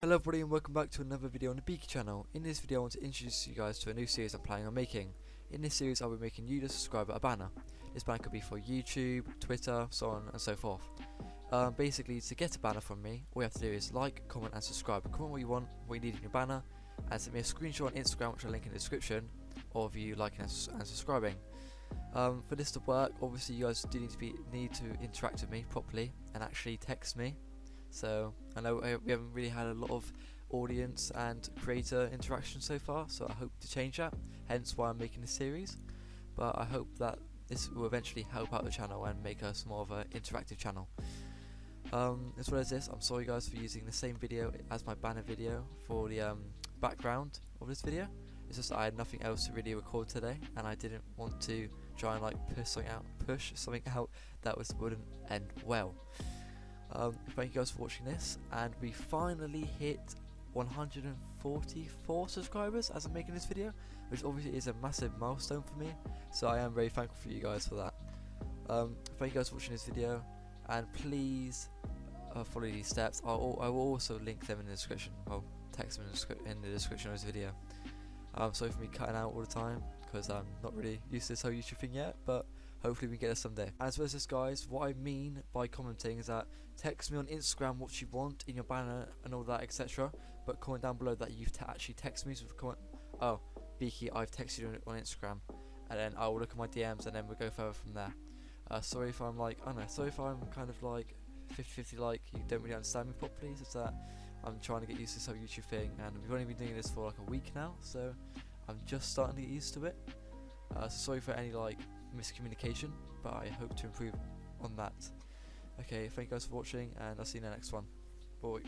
Hello everybody and welcome back to another video on the Beaky channel. In this video I want to introduce you guys to a new series I'm planning on making. In this series I'll be making you the subscriber a banner. This banner could be for YouTube, Twitter, so on and so forth. Basically to get a banner from me, all you have to do is like, comment and subscribe. Comment what you want, what you need in your banner, and send me a screenshot on Instagram, which I'll link in the description, of you liking and subscribing. For this to work, obviously you guys do need to interact with me properly and actually text me. So I know we haven't really had a lot of audience and creator interaction so far, so I hope to change that, hence why I'm making this series. But I hope that this will eventually help out the channel and make us more of an interactive channel. As well as this, I'm sorry guys for using the same video as my banner video for the background of this video. It's just I had nothing else to really record today, and I didn't want to try and like push something out that wouldn't end well. Thank you guys for watching this, and we finally hit 144 subscribers as I'm making this video, which obviously is a massive milestone for me, so I am very thankful for you guys for that. Thank you guys for watching this video, and please follow these steps. I will also link them in the description. I'll text them in the description of this video. Sorry for me cutting out all the time, because I'm not really used to this whole YouTube thing yet, but hopefully we get it someday. As well as this guys, what I mean by commenting is that text me on Instagram what you want in your banner and all that, etc. But comment down below that you've actually texted me, so comment, oh Beaky, I've texted you on Instagram, and then I will look at my DMs and then we'll go further from there. Sorry if I'm like, I don't know, sorry if I'm kind of like 50-50, like you don't really understand me properly. It's just that I'm trying to get used to this whole YouTube thing, and we've only been doing this for like a week now, so I'm just starting to get used to it. So sorry for any like miscommunication, but I hope to improve on that. Okay, thank you guys for watching, and I'll see you in the next one. Bye.